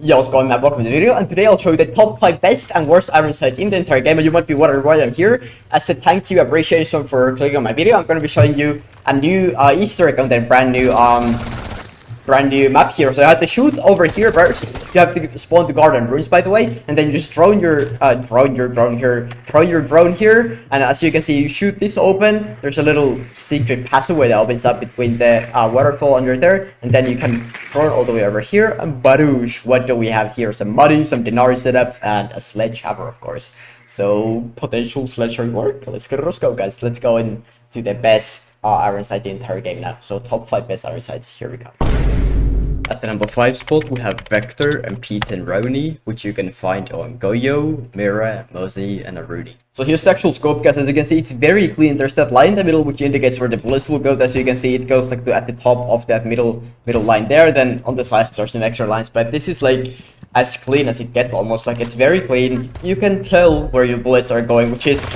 Yo, what's going on? Welcome to the video, and today I'll show you the top 5 best and worst iron sights in the entire game. And you might be wondering why I'm here. As a thank you appreciation for clicking on my video, I'm going to be showing you a new Easter egg on the brand new map here. So you have to shoot over here first. You have to spawn the garden ruins, by the way, and then you just throw your drone here. And as you can see, you shoot this open. There's a little secret passageway that opens up between the waterfall under there, and then you can throw it all the way over here. And badoosh, what do we have here? Some muddy, some Denari setups, and a sledgehammer, of course. So potential sledgehammer work. Let's go, guys. Let's go into the best iron sight in the entire game now. So top 5 best iron sights. Here we go. At the number 5 spot, we have Vector and Pete and Roni, which you can find on Goyo, Mira, Mosey, and Aruni. So here's the actual scope, guys. As you can see, it's very clean. There's that line in the middle, which indicates where the bullets will go. As you can see, it goes like at the top of that middle line there. Then on the sides, there's some extra lines, but this is like as clean as it gets, almost. Like, it's very clean. You can tell where your bullets are going, which is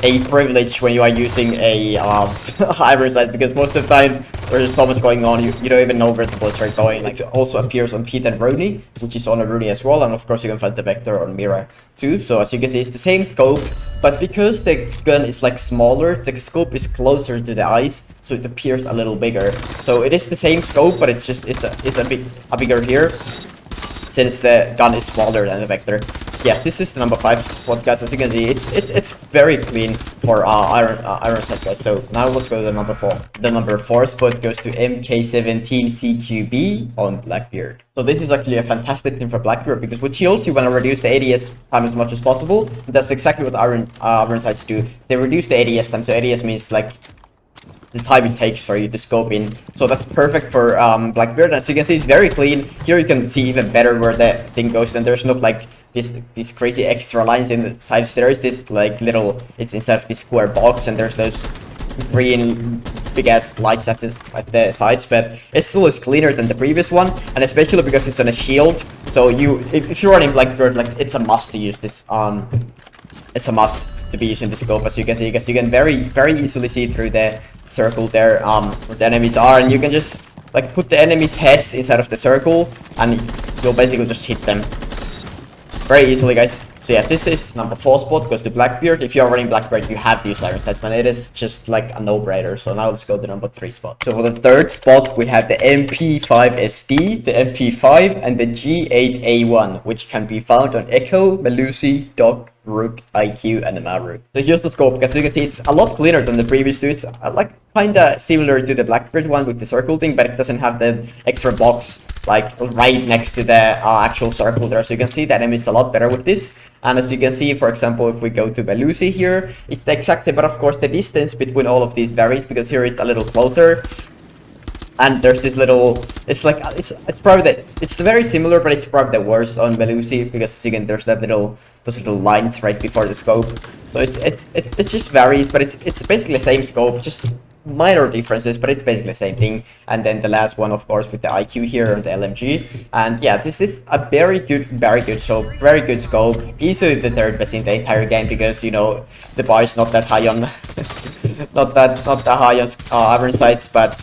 a privilege when you are using a iron sight, because most of the time there's so much going on, you don't even know where the bullets are going. Like, it also appears on Pete and Roni, which is on Roni as well, and of course you can find the Vector on Mira too. So as you can see, it's the same scope, but because the gun is like smaller, the scope is closer to the eyes, so it appears a little bigger. So it is the same scope, but it's a bigger here, since the gun is smaller than the Vector. Yeah, this is the number 5 spot, guys. As you can see, it's very clean for iron sight, guys. So now let's go to the number 4. The number 4 spot goes to MK17C2B on Blackbeard. So this is actually a fantastic thing for Blackbeard, because with shields you want to reduce the ADS time as much as possible. And that's exactly what iron sights do. They reduce the ADS time. So ADS means like the time it takes for you to scope in. So that's perfect for Blackbeard. As you can see, it's very clean. Here you can see even better where the thing goes, and there's not like these crazy extra lines in the sides. There is this like little, it's inside of this square box, and there's those green big ass lights at the sides, but it still is cleaner than the previous one, and especially because it's on a shield. So if you're running Blackbeard, like, it's a must to use this. It's a must to be using the scope, as you can see, because you can very easily see through the circle there where the enemies are, and you can just like put the enemies' heads inside of the circle, and you'll basically just hit them very easily, guys. So yeah, this is number 4 spot, goes to Blackbeard. If you're running Blackbeard, you have to use iron sights, man. It is just like a no-brainer. So now let's go to number 3 spot. So for the 3rd spot, we have the MP5SD, the MP5, and the G8A1, which can be found on Echo, Melusi, Doc, Rook, IQ, and the Maverick. So here's the scope, guys. You can see it's a lot cleaner than the previous two. It's like kinda similar to the Blackbeard one with the circle thing, but it doesn't have the extra box like right next to the actual circle there. So you can see the enemies a lot better with this. And as you can see, for example, if we go to Melusi here, it's the exact same, but of course the distance between all of these varies, because here it's a little closer. And there's this little, it's like, it's probably it's very similar, but it's probably the worst on Melusi, because again, there's those little lines right before the scope. So it just varies, but it's basically the same scope, just minor differences, but it's basically the same thing. And then the last one, of course, with the IQ here and the LMG. And yeah, this is a very good scope, very good scope, easily the 3rd best in the entire game, because you know the bar is not that high on not that high on iron sights. But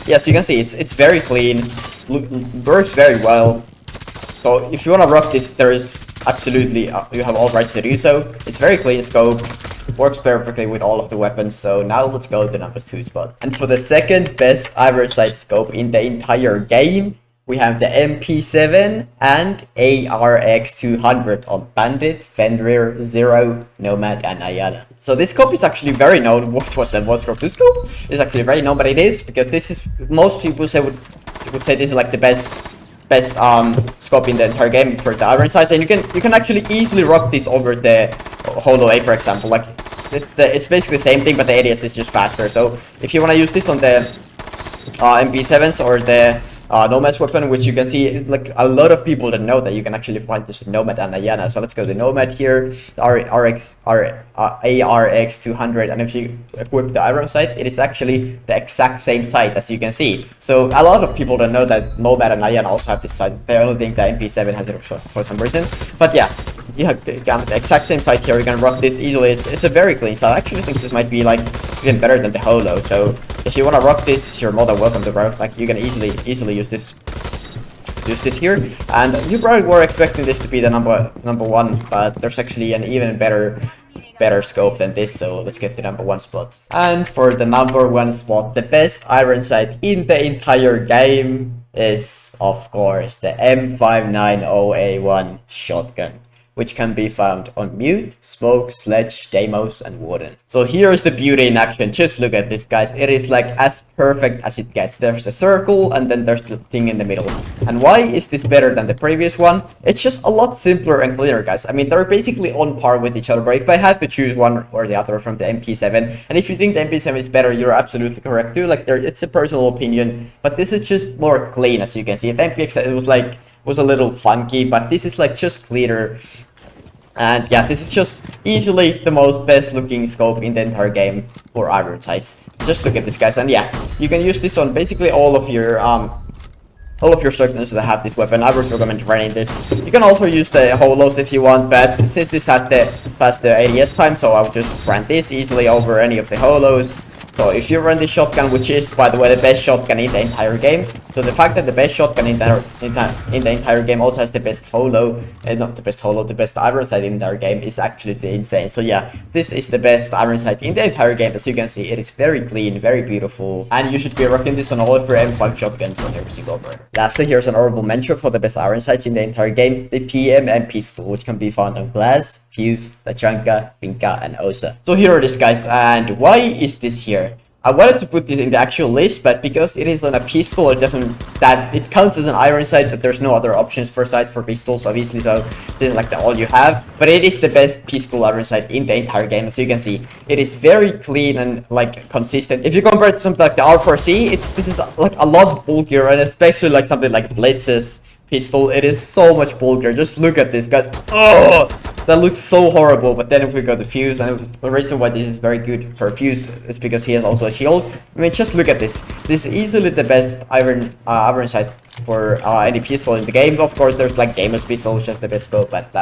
yeah, so you can see it's very clean, works very well. So if you want to rock this, there is absolutely you have all rights to do so. It's very clean scope, works perfectly with all of the weapons. So now let's go to number 2 spot. And for the 2nd best iron sight scope in the entire game, we have the MP7 and ARX200 on Bandit, Fenrir, Zero, Nomad, and Ayana. So this scope is actually very known. What was that? What scope? This scope is actually very known, but it is because this is, most people would say this is like the best scope in the entire game for the iron sights, and you can actually easily rock this over the Holo A, for example. Like it's basically the same thing, but the ADS is just faster. So if you want to use this on the MP7s or the Nomad's weapon, which you can see, it's like a lot of people that know that you can actually find this with Nomad and Ayana. So let's go to Nomad here, ARX200, and if you equip the iron sight, it is actually the exact same sight, as you can see. So a lot of people don't know that Nomad and Ayana also have this sight. They only think that MP7 has it for some reason. But yeah, you have the exact same sight here. You can rock this easily. It's a very clean sight. I actually think this might be like even better than the Holo. So if you want to rock this, you're more than welcome to rock. Like, you can easily use this. introduce this here. And you probably were expecting this to be the number one, but there's actually an even better scope than this, so let's get to number one spot. And for the number one spot, the best iron sight in the entire game is, of course, the M590A1 shotgun, which can be found on Mute, Smoke, Sledge, Deimos, and Warden. So here's the beauty in action. Just look at this, guys. It is like as perfect as it gets. There's a circle, and then there's the thing in the middle. And why is this better than the previous one? It's just a lot simpler and cleaner, guys. I mean, they're basically on par with each other, but if I had to choose one or the other from the MP7, and if you think the MP7 is better, you're absolutely correct too. Like, it's a personal opinion, but this is just more clean, as you can see. The MPX, it was a little funky, but this is like just cleaner. And yeah, this is just easily the most best looking scope in the entire game for iron sights. Just look at this, guys, and yeah, you can use this on basically all of your shotguns that have this weapon. I would recommend running this. You can also use the holos if you want, but since this has the faster ADS time, so I would just run this easily over any of the holos. So if you run this shotgun, which is, by the way, the best shotgun in the entire game, so the fact that the best shotgun in the entire game also has the best holo, not the best holo, the best iron sight in the entire game is absolutely insane. So yeah, this is the best iron sight in the entire game. As you can see, it is very clean, very beautiful, and you should be rocking this on all of your M5 shotguns on every single operator. Lastly, here's an honorable mention for the best iron sight in the entire game, the PMM pistol, which can be found on Glass, Fuse, Tachanka, Finka, and Osa. So here it is, guys, and why is this here? I wanted to put this in the actual list, but because it is on a pistol, it counts as an iron sight, but there's no other options for sights for pistols, obviously, so this is like all you have. But it is the best pistol iron sight in the entire game, as you can see. It is very clean and like consistent. If you compare it to something like the R4C, this is like a lot bulkier, and especially like something like Blitz's pistol, it is so much bulkier. Just look at this, guys. Oh, that looks so horrible. But then if we go to Fuse, and the reason why this is very good for Fuse is because he has also a shield. I mean, just look at this. This is easily the best iron sight for any pistol in the game. Of course, there's like Deimos pistol, which has the best scope, but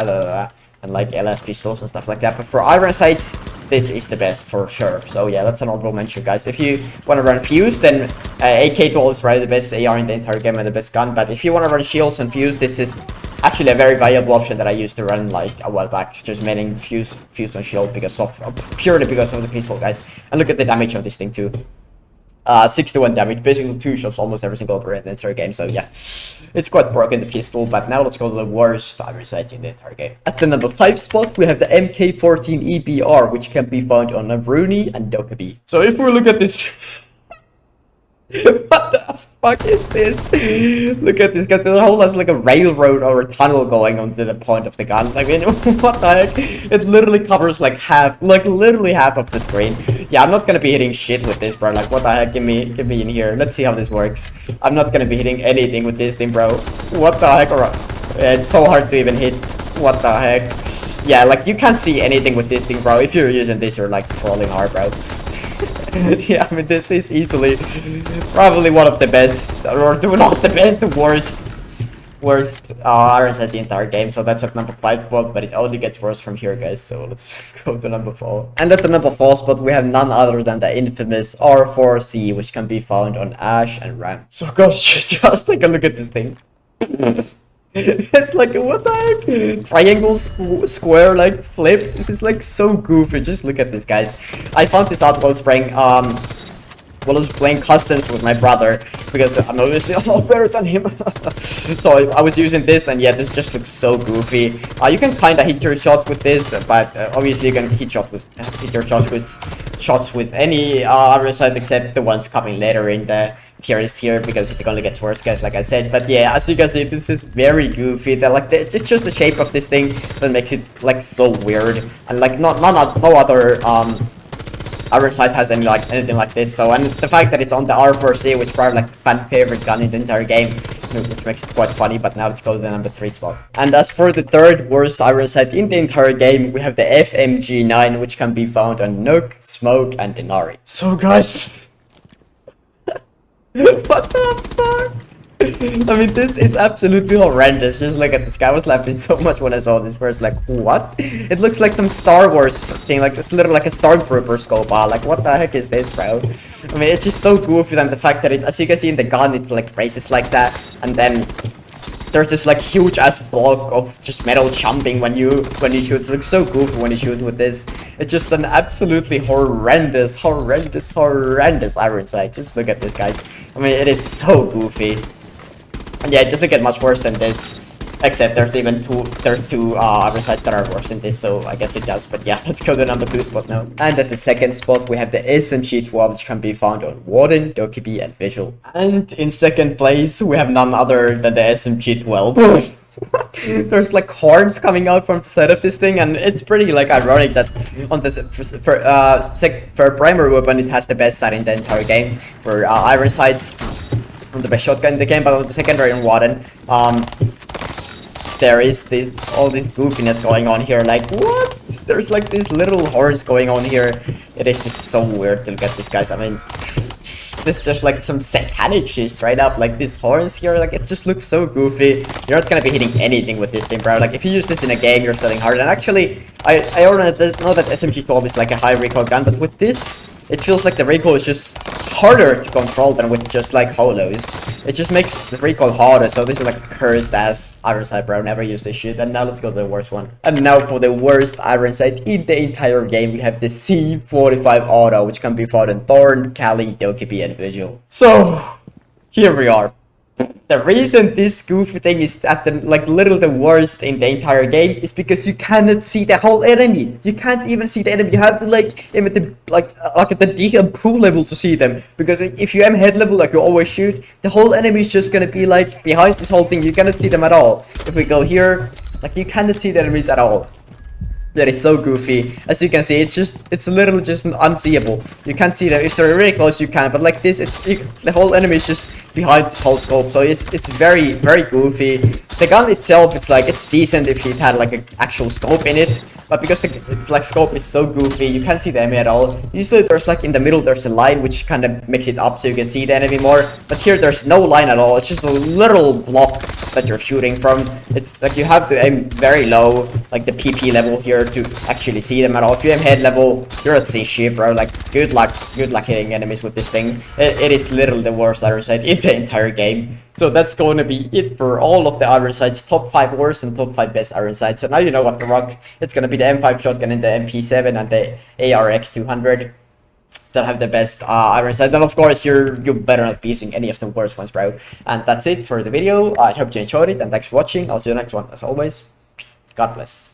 and like LS pistols and stuff like that. But for iron sights, this is the best for sure. So yeah, that's an honorable mention, guys. If you want to run Fuse, then AK-12 is probably the best AR in the entire game and the best gun. But if you want to run shields and Fuse, this is actually a very valuable option that I used to run like a while back, just maining Fuse on shield purely because of the pistol, guys. And look at the damage of this thing too. 61 damage, basically 2 shots almost every single operator in the entire game. So yeah, it's quite broken, the pistol. But now let's go to the worst iron sight in the entire game. At the number 5 spot, we have the MK14 EBR, which can be found on Rooney and Dokkaebi. So if we look at this, what the fuck is this? Look at this, guys. The whole has like a railroad or a tunnel going onto the point of the gun. I mean, what the heck? It literally covers like literally half of the screen. Yeah, I'm not gonna be hitting shit with this, bro. Like, what the heck? Give me in here. Let's see how this works. I'm not gonna be hitting anything with this thing, bro. What the heck? Yeah, it's so hard to even hit. What the heck? Yeah, like, you can't see anything with this thing, bro. If you're using this, you're like trolling hard, bro. Yeah, I mean, this is easily probably one of the best, or not the best, the worst iron sight in the entire game. So that's at number 5 spot, but it only gets worse from here, guys. So let's go to number 4. And at the number 4 spot, we have none other than the infamous R4C, which can be found on Ash and Ram. So guys, just take a look at this thing. It's like, what the heck? Triangle, square, like, flip. This is like so goofy. Just look at this, guys. I found this out while I was playing customs with my brother, because I'm obviously a lot better than him. So I was using this, and yeah, this just looks so goofy. You can kind of hit your shots with this, but obviously you can hit your shots with any iron sight except the ones coming later in the tier list here, because it only gets worse, guys, like I said. But yeah, as you can see, this is very goofy. It's just the shape of this thing that makes it like so weird, and like no other iron sight has anything like this. So, and the fact that it's on the R4C, which is probably like the fan favorite gun in the entire game, which makes it quite funny. But now let's go to the number 3 spot. And as for the third worst iron sight in the entire game, we have the FMG9, which can be found on Nook, Smoke, and Denari. So guys, what the fuck? I mean, this is absolutely horrendous. Just look at this guy. I was laughing so much when I saw this first. Like, what? It looks like some Star Wars thing. Like, it's literally like a Stormtrooper scope. Like, what the heck is this, bro? I mean, it's just so goofy. And the fact that it, as you can see in the gun, it like races like that. And then there's this like huge ass block of just metal jumping when you shoot. It looks so goofy when you shoot with this. It's just an absolutely horrendous iron sight. Just look at this, guys. I mean, it is so goofy. And yeah, it doesn't get much worse than this. Except there's two iron sights that are worse than this, so I guess it does. But yeah, let's go to number 2 spot now. And at the second spot, we have the SMG-12, which can be found on Warden, Dokkaebi, and Visual. And in second place, we have none other than the SMG-12. There's like horns coming out from the side of this thing, and it's pretty like ironic that on this for a primary weapon it has the best sight in the entire game. For iron sights, from the best shotgun in the game, but on the secondary and Warden, there is all this goofiness going on here. Like, what? There's like these little horns going on here. It is just so weird to look at this, guys. I mean, this is just like some satanic shit straight up. Like these horns here, like it just looks so goofy. You're not gonna be hitting anything with this thing, bro. Like if you use this in a game, you're selling hard. And actually, I already know that SMG-12 is like a high recoil gun, but with this, it feels like the recoil is just harder to control than with just like holos. It just makes the recoil harder, so this is like cursed ass iron sight, bro. Never use this shit. And now let's go to the worst one. And now for the worst iron sight in the entire game, we have the C45 Auto, which can be found in Thorn, Kali, Dokkaebi, and Visual. So here we are. The reason this goofy thing is at the literally the worst in the entire game is because you cannot see the whole enemy. You can't even see the enemy. You have to aim at the at the DM pool level to see them. Because if you aim head level like you always shoot, the whole enemy is just gonna be like behind this whole thing. You cannot see them at all. If we go here, like you cannot see the enemies at all. That is so goofy. As you can see, it's literally just unseeable. You can't see them. If they're really close, you can. But like this, the whole enemy is just behind this whole scope. So it's very goofy. The gun itself, it's decent if it had like an actual scope in it. But because the scope is so goofy, you can't see the enemy at all. Usually there's like in the middle there's a line which kind of makes it up so you can see the enemy more. But here there's no line at all. It's just a literal block that you're shooting from. It's like you have to aim very low, like the PP level here, to actually see them at all. If you aim head level, you're at sea shit, bro. Like good luck hitting enemies with this thing. It is literally the worst iron sight in the entire game. So that's going to be it for all of the iron sights, top 5 worst and top 5 best iron sights. So now you know what to rock. It's going to be the M5 shotgun and the MP7 and the ARX 200 that have the best iron sights. And of course, you better not be using any of the worst ones, bro. And that's it for the video. I hope you enjoyed it, and thanks for watching. I'll see you next one. As always, God bless.